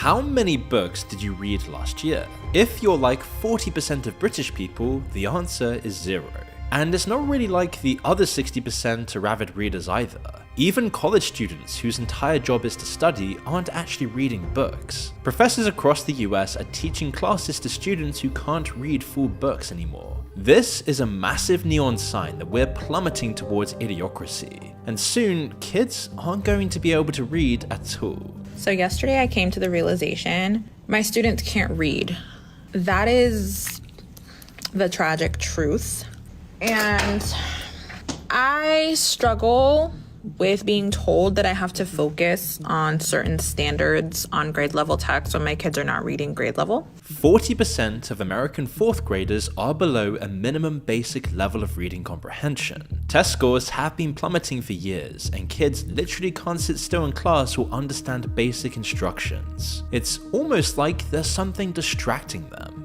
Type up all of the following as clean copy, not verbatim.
How many books did you read last year? If you're like 40% of British people, the answer is 0. And it's not really like the other 60% are avid readers either. Even college students whose entire job is to study aren't actually reading books. Professors across the US are teaching classes to students who can't read full books anymore. This is a massive neon sign that we're plummeting towards idiocracy, and soon kids aren't going to be able to read at all. So yesterday I came to the realization my students can't read. That is the tragic truth. And I struggle with being told that I have to focus on certain standards on grade level text when my kids are not reading grade level. 40% of American 4th graders are below a minimum basic level of reading comprehension. Test scores have been plummeting for years, and kids literally can't sit still in class or understand basic instructions. It's almost like there's something distracting them.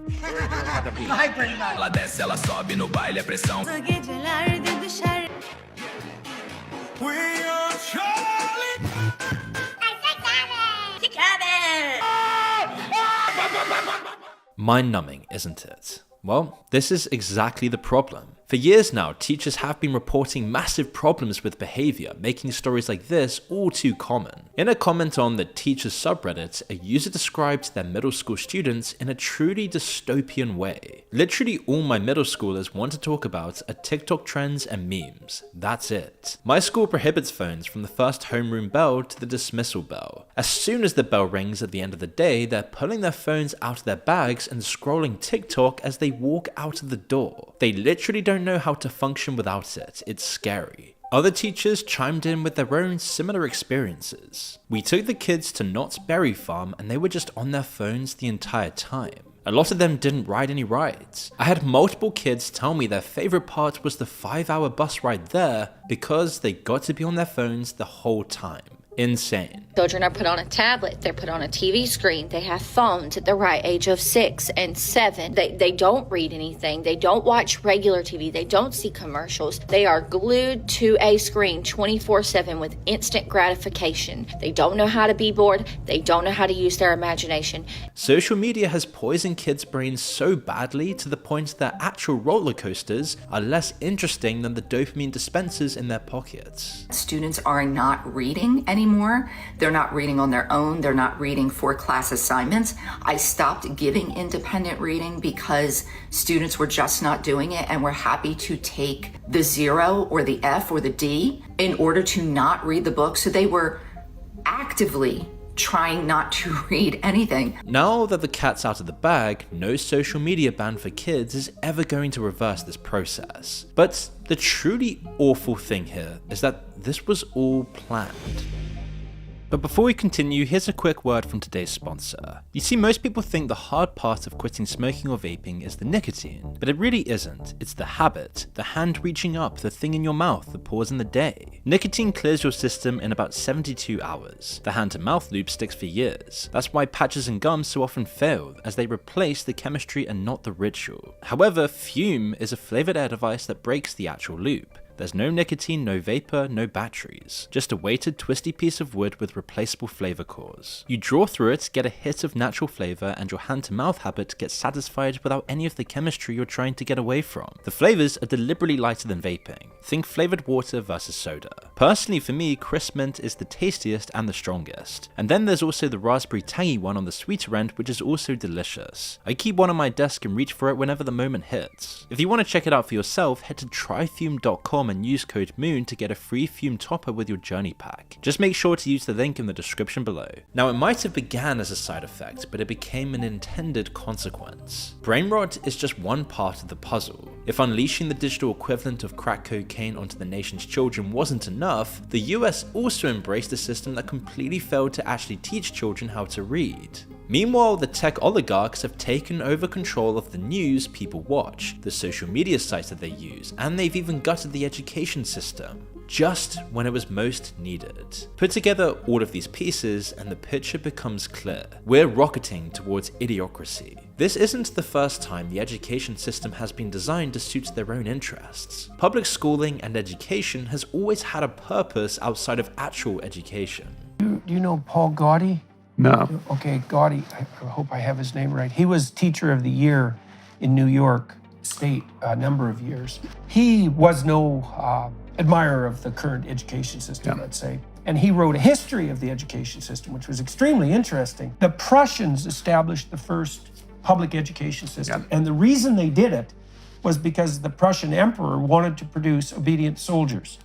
Mind-numbing, isn't it? Well, this is exactly the problem. For years now, teachers have been reporting massive problems with behavior, making stories like this all too common. In a comment on the teachers subreddit, a user described their middle school students in a truly dystopian way. Literally all my middle schoolers want to talk about are TikTok trends and memes. That's it. My school prohibits phones from the first homeroom bell to the dismissal bell. As soon as the bell rings at the end of the day, they're pulling their phones out of their bags and scrolling TikTok as they walk out of the door. They literally don't know how to function without it. It's scary. Other teachers chimed in with their own similar experiences. We took the kids to Knott's Berry Farm and they were just on their phones the entire time. A lot of them didn't ride any rides. I had multiple kids tell me their favorite part was the 5-hour bus ride there because they got to be on their phones the whole time. Insane. Children are put on a tablet, they're put on a TV screen, they have phones at the right age of 6 and 7. They don't read anything, they don't watch regular TV, they don't see commercials. They are glued to a screen 24/7 with instant gratification. They don't know how to be bored, they don't know how to use their imagination. Social media has poisoned kids' brains so badly to the point that actual roller coasters are less interesting than the dopamine dispensers in their pockets. Students are not reading anymore. They're not reading on their own. They're not reading for class assignments. I stopped giving independent reading because students were just not doing it and were happy to take the 0 or the F or the D in order to not read the book. So they were actively trying not to read anything. Now that the cat's out of the bag, no social media ban for kids is ever going to reverse this process. But the truly awful thing here is that this was all planned. But before we continue, here's a quick word from today's sponsor. You see, most people think the hard part of quitting smoking or vaping is the nicotine, but it really isn't. It's the habit, the hand reaching up, the thing in your mouth, the pause in the day. Nicotine clears your system in about 72 hours. The hand-to-mouth loop sticks for years. That's why patches and gums so often fail, as they replace the chemistry and not the ritual. However, Fume is a flavored air device that breaks the actual loop. There's no nicotine, no vapor, no batteries. Just a weighted, twisty piece of wood with replaceable flavor cores. You draw through it, get a hit of natural flavor, and your hand-to-mouth habit gets satisfied without any of the chemistry you're trying to get away from. The flavors are deliberately lighter than vaping. Think flavored water versus soda. Personally, for me, crisp mint is the tastiest and the strongest. And then there's also the raspberry tangy one on the sweeter end, which is also delicious. I keep one on my desk and reach for it whenever the moment hits. If you want to check it out for yourself, head to tryfume.com and use code MOON to get a free Fume topper with your journey pack. Just make sure to use the link in the description below. Now, it might have began as a side effect, but it became an intended consequence. Brain rot is just one part of the puzzle. If unleashing the digital equivalent of crack cocaine onto the nation's children wasn't enough, the US also embraced a system that completely failed to actually teach children how to read. Meanwhile, the tech oligarchs have taken over control of the news people watch, the social media sites that they use, and they've even gutted the education system, just when it was most needed. Put together all of these pieces and the picture becomes clear. We're rocketing towards idiocracy. This isn't the first time the education system has been designed to suit their own interests. Public schooling and education has always had a purpose outside of actual education. Do you know Paul Gaudy? No. Okay, Gotti, I hope I have his name right. He was Teacher of the Year in New York State a number of years. He was no admirer of the current education system, let's say. And he wrote a history of the education system, which was extremely interesting. The Prussians established the first public education system. And the reason they did it was because the Prussian emperor wanted to produce obedient soldiers,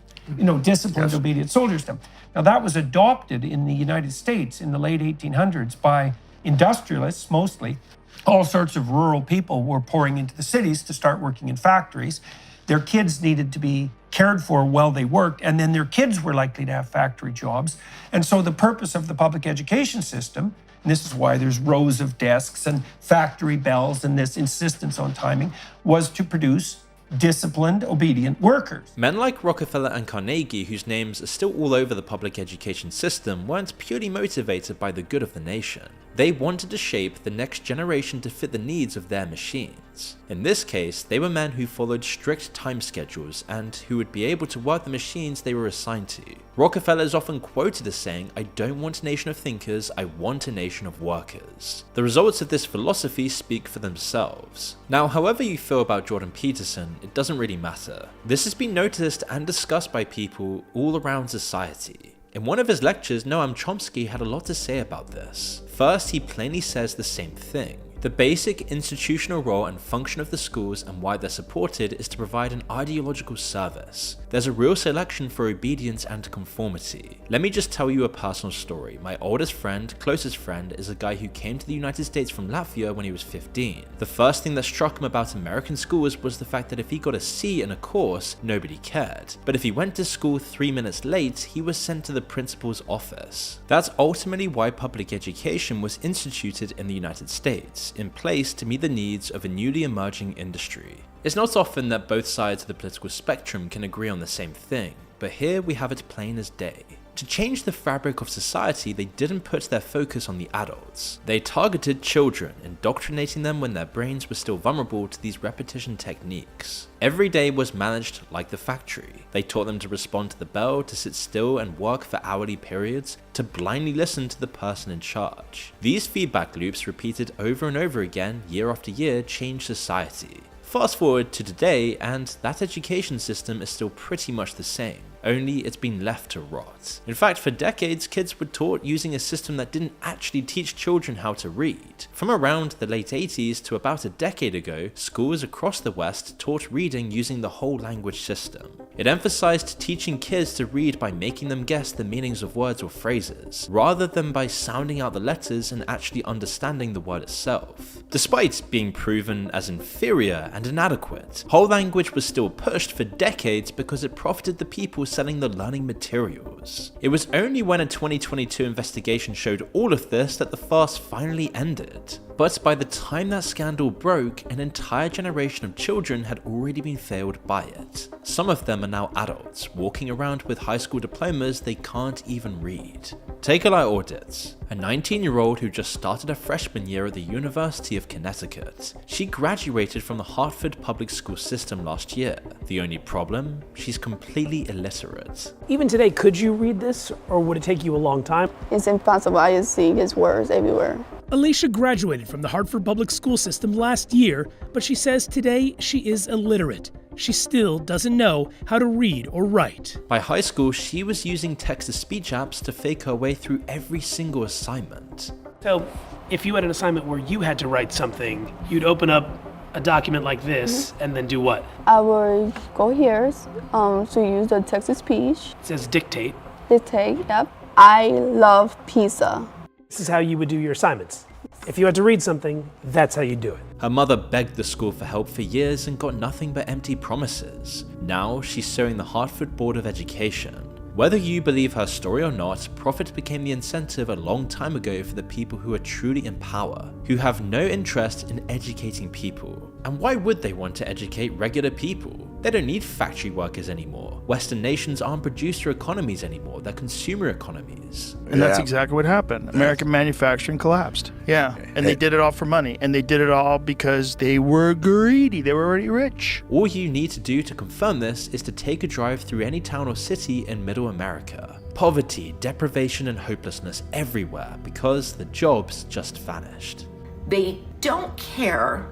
disciplined, obedient soldiers. Now that was adopted in the United States in the late 1800s by industrialists mostly. All sorts of rural people were pouring into the cities to start working in factories. Their kids needed to be cared for while they worked, and then their kids were likely to have factory jobs. And so the purpose of the public education system, and this is why there's rows of desks and factory bells and this insistence on timing, was to produce disciplined, obedient workers. Men like Rockefeller and Carnegie, whose names are still all over the public education system, weren't purely motivated by the good of the nation. They wanted to shape the next generation to fit the needs of their machines. In this case, they were men who followed strict time schedules and who would be able to work the machines they were assigned to. Rockefeller is often quoted as saying, "I don't want a nation of thinkers, I want a nation of workers." The results of this philosophy speak for themselves. Now, however you feel about Jordan Peterson, it doesn't really matter. This has been noticed and discussed by people all around society. In one of his lectures, Noam Chomsky had a lot to say about this. First, he plainly says the same thing. The basic institutional role and function of the schools and why they're supported is to provide an ideological service. There's a real selection for obedience and conformity. Let me just tell you a personal story. My oldest friend, closest friend, is a guy who came to the United States from Latvia when he was 15. The first thing that struck him about American schools was the fact that if he got a C in a course, nobody cared. But if he went to school 3 minutes late, he was sent to the principal's office. That's ultimately why public education was instituted in the United States, in place to meet the needs of a newly emerging industry. It's not often that both sides of the political spectrum can agree on the same thing, but here we have it plain as day. To change the fabric of society, they didn't put their focus on the adults. They targeted children, indoctrinating them when their brains were still vulnerable to these repetition techniques. Every day was managed like the factory. They taught them to respond to the bell, to sit still and work for hourly periods, to blindly listen to the person in charge. These feedback loops repeated over and over again, year after year, changed society. Fast forward to today, and that education system is still pretty much the same, only it's been left to rot. In fact, for decades, kids were taught using a system that didn't actually teach children how to read. From around the late 80s to about a decade ago, schools across the West taught reading using the whole language system. It emphasized teaching kids to read by making them guess the meanings of words or phrases, rather than by sounding out the letters and actually understanding the word itself. Despite being proven as inferior and inadequate, whole language was still pushed for decades because it profited the people selling the learning materials. It was only when a 2022 investigation showed all of this that the farce finally ended. But by the time that scandal broke, an entire generation of children had already been failed by it. Some of them are now adults, walking around with high school diplomas they can't even read. Take Eli Audit, a 19-year-old who just started her freshman year at the University of Connecticut. She graduated from the Hartford public school system last year. The only problem? She's completely illiterate. Even today, could you read this, or would it take you a long time? It's impossible. I just see his words everywhere. Alicia graduated from the Hartford public school system last year, but she says today she is illiterate. She still doesn't know how to read or write. By high school, she was using text-to-speech apps to fake her way through every single assignment. So, if you had an assignment where you had to write something, you'd open up a document like this and then do what? I would go here to use the text-to-speech. It says dictate. Dictate, yep. I love pizza. This is how you would do your assignments. If you had to read something, that's how you do it. Her mother begged the school for help for years and got nothing but empty promises. Now she's suing the Hartford Board of Education. Whether you believe her story or not, profit became the incentive a long time ago for the people who are truly in power, who have no interest in educating people. And why would they want to educate regular people? They don't need factory workers anymore. Western nations aren't producer economies anymore, they're consumer economies. And that's exactly what happened. American manufacturing collapsed. Yeah, and they did it all for money. And they did it all because they were greedy. They were already rich. All you need to do to confirm this is to take a drive through any town or city in Middle America. poverty, deprivation, and hopelessness everywhere because the jobs just vanished. They don't care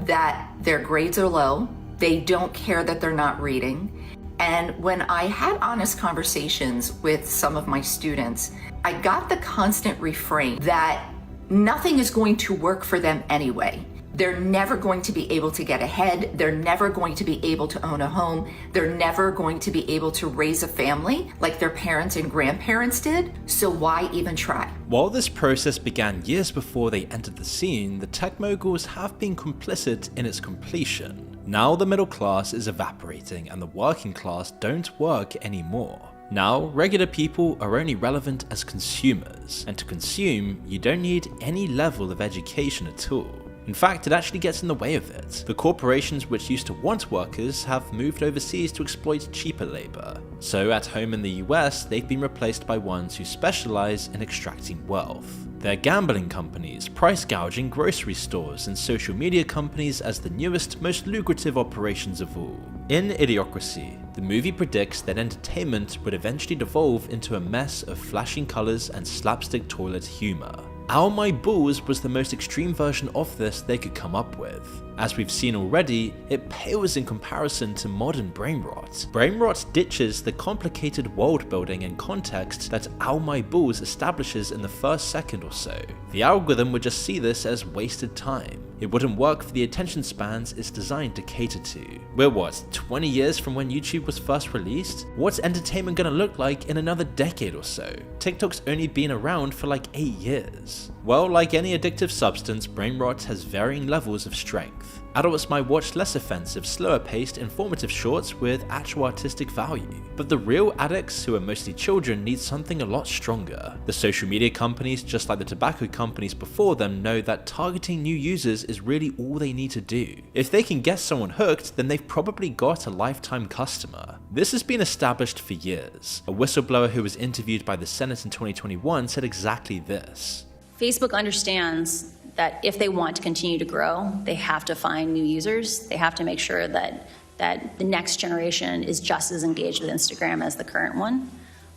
that their grades are low. They don't care that they're not reading. And when I had honest conversations with some of my students, I got the constant refrain that nothing is going to work for them anyway. They're never going to be able to get ahead. They're never going to be able to own a home. They're never going to be able to raise a family like their parents and grandparents did. So why even try? While this process began years before they entered the scene, the tech moguls have been complicit in its completion. Now the middle class is evaporating and the working class don't work anymore. Now, regular people are only relevant as consumers, and to consume, you don't need any level of education at all. In fact, it actually gets in the way of it. The corporations which used to want workers have moved overseas to exploit cheaper labor. So at home in the US, they've been replaced by ones who specialize in extracting wealth. They're gambling companies, price gouging grocery stores, and social media companies as the newest, most lucrative operations of all. In Idiocracy, the movie predicts that entertainment would eventually devolve into a mess of flashing colors and slapstick toilet humor. Ow My Balls was the most extreme version of this they could come up with. As we've seen already, it pales in comparison to modern brain rot. Brain rot ditches the complicated world building and context that Ow My Balls establishes in the first second or so. The algorithm would just see this as wasted time. It wouldn't work for the attention spans it's designed to cater to. We're what, 20 years from when YouTube was first released? What's entertainment gonna look like in another decade or so? TikTok's only been around for like 8 years. Well, like any addictive substance, brain rot has varying levels of strength. Adults might watch less offensive, slower paced, informative shorts with actual artistic value. But the real addicts, who are mostly children, need something a lot stronger. The social media companies, just like the tobacco companies before them, know that targeting new users is really all they need to do. If they can get someone hooked, then they've probably got a lifetime customer. This has been established for years. A whistleblower who was interviewed by the Senate in 2021 said exactly this. Facebook understands that if they want to continue to grow, they have to find new users. They have to make sure that the next generation is just as engaged with Instagram as the current one.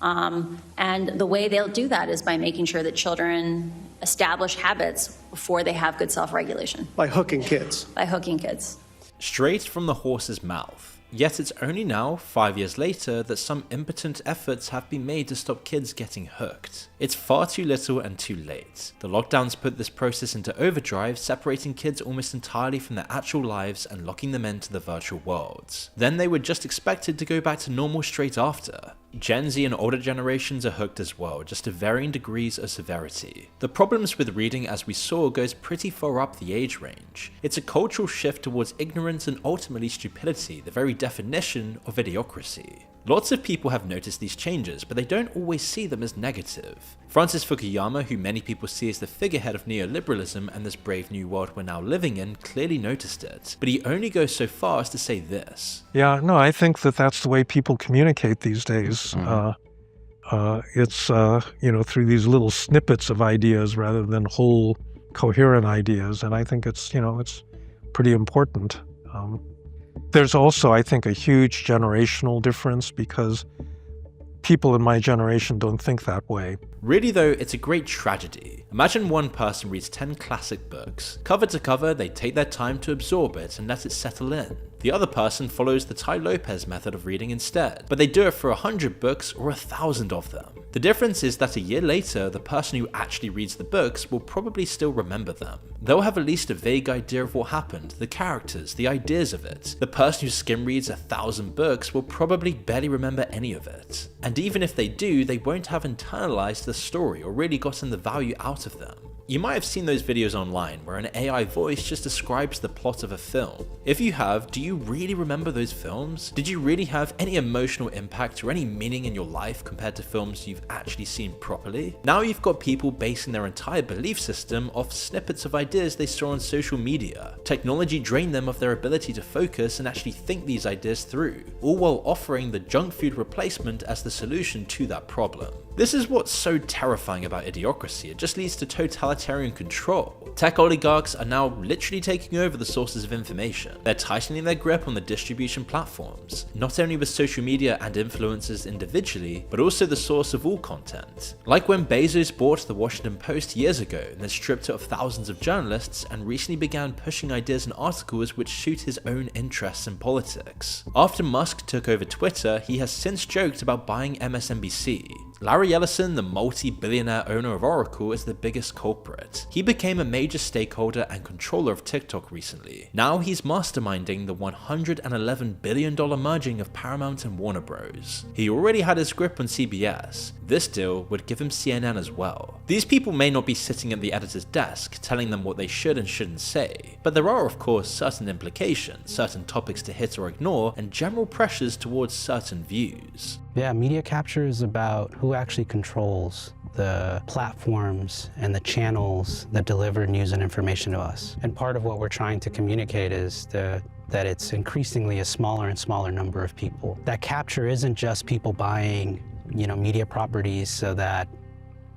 And the way they'll do that is by making sure that children establish habits before they have good self-regulation. By hooking kids. By hooking kids. Straight from the horse's mouth. Yet it's only now, 5 years later, that some impotent efforts have been made to stop kids getting hooked. It's far too little and too late. The lockdowns put this process into overdrive, separating kids almost entirely from their actual lives and locking them into the virtual worlds. Then they were just expected to go back to normal straight after. Gen Z and older generations are hooked as well, just to varying degrees of severity. The problems with reading, as we saw, goes pretty far up the age range. It's a cultural shift towards ignorance and ultimately stupidity, the very definition of idiocracy. Lots of people have noticed these changes, but they don't always see them as negative. Francis Fukuyama, who many people see as the figurehead of neoliberalism and this brave new world we're now living in, clearly noticed it. But he only goes so far as to say this. Yeah, no, I think that that's the way people communicate these days. It's, through these little snippets of ideas rather than whole coherent ideas. And I think it's, it's pretty important. There's also, I think, a huge generational difference because people in my generation don't think that way. Really though, it's a great tragedy. Imagine one person reads 10 classic books. Cover to cover, they take their time to absorb it and let it settle in. The other person follows the Tai Lopez method of reading instead, but they do it for 100 books or 1,000 of them. The difference is that a year later, the person who actually reads the books will probably still remember them. They'll have at least a vague idea of what happened, the characters, the ideas of it. The person who skim reads 1,000 books will probably barely remember any of it. And even if they do, they won't have internalized the story or really gotten the value out of them. You might have seen those videos online where an AI voice just describes the plot of a film. If you have, do you really remember those films? Did you really have any emotional impact or any meaning in your life compared to films you've actually seen properly? Now you've got people basing their entire belief system off snippets of ideas they saw on social media. Technology drained them of their ability to focus and actually think these ideas through, all while offering the junk food replacement as the solution to that problem. This is what's so terrifying about Idiocracy. It just leads to totalitarianism totalitarian control. Tech oligarchs are now literally taking over the sources of information. They're tightening their grip on the distribution platforms, not only with social media and influencers individually, but also the source of all content. Like when Bezos bought the Washington Post years ago and then stripped it of thousands of journalists and recently began pushing ideas and articles which suit his own interests in politics. After Musk took over Twitter, he has since joked about buying MSNBC. Larry Ellison, the multi-billionaire owner of Oracle, is the biggest culprit. He became a major stakeholder and controller of TikTok recently. Now he's masterminding the $111 billion merging of Paramount and Warner Bros. He already had his grip on CBS. This deal would give him CNN as well. These people may not be sitting at the editor's desk telling them what they should and shouldn't say, but there are of course certain implications, certain topics to hit or ignore, and general pressures towards certain views. Yeah, media capture is about who actually controls the platforms and the channels that deliver news and information to us. And part of what we're trying to communicate is that it's increasingly a smaller and smaller number of people. That capture isn't just people buying, media properties so that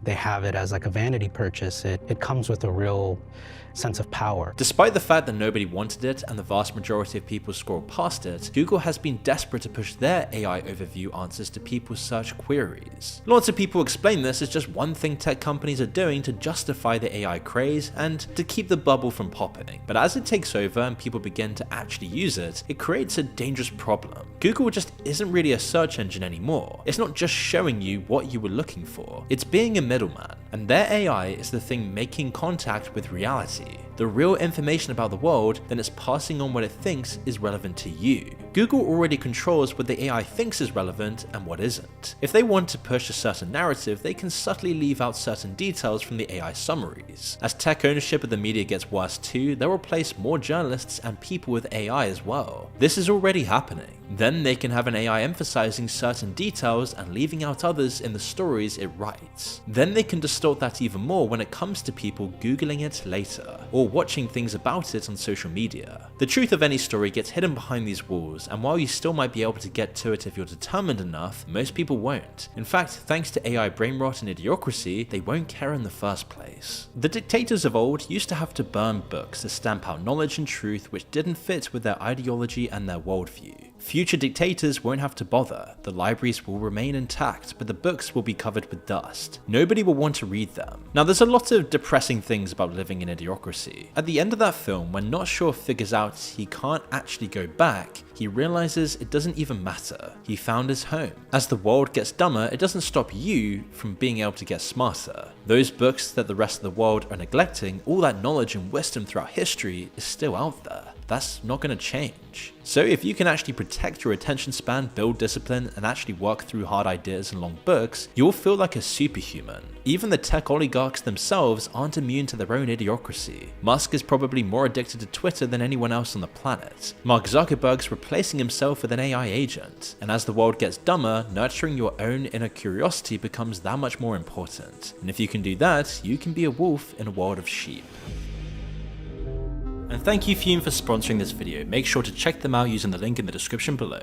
they have it as like a vanity purchase. It comes with a real sense of power. Despite the fact that nobody wanted it and the vast majority of people scrolled past it, Google has been desperate to push their AI overview answers to people's search queries. Lots of people explain this as just one thing tech companies are doing to justify the AI craze and to keep the bubble from popping. But as it takes over and people begin to actually use it, it creates a dangerous problem. Google just isn't really a search engine anymore. It's not just showing you what you were looking for, it's being a middleman, and their AI is the thing making contact with reality. The real information about the world, then it's passing on what it thinks is relevant to you. Google already controls what the AI thinks is relevant and what isn't. If they want to push a certain narrative, they can subtly leave out certain details from the AI summaries. As tech ownership of the media gets worse too, they'll replace more journalists and people with AI as well. This is already happening. Then they can have an AI emphasizing certain details and leaving out others in the stories it writes. Then they can distort that even more when it comes to people Googling it later, or watching things about it on social media. The truth of any story gets hidden behind these walls, and while you still might be able to get to it if you're determined enough, most people won't. In fact, thanks to AI brain rot and idiocracy, they won't care in the first place. The dictators of old used to have to burn books to stamp out knowledge and truth which didn't fit with their ideology and their worldview. Future dictators won't have to bother, the libraries will remain intact, but the books will be covered with dust. Nobody will want to read them. Now there's a lot of depressing things about living in Idiocracy. At the end of that film, when Not Sure figures out he can't actually go back, he realizes it doesn't even matter. He found his home. As the world gets dumber, it doesn't stop you from being able to get smarter. Those books that the rest of the world are neglecting, all that knowledge and wisdom throughout history is still out there. That's not going to change. So if you can actually protect your attention span, build discipline, and actually work through hard ideas and long books, you'll feel like a superhuman. Even the tech oligarchs themselves aren't immune to their own idiocracy. Musk is probably more addicted to Twitter than anyone else on the planet. Mark Zuckerberg's replacing himself with an AI agent. And as the world gets dumber, nurturing your own inner curiosity becomes that much more important. And if you can do that, you can be a wolf in a world of sheep. And thank you Fume for sponsoring this video. Make sure to check them out using the link in the description below.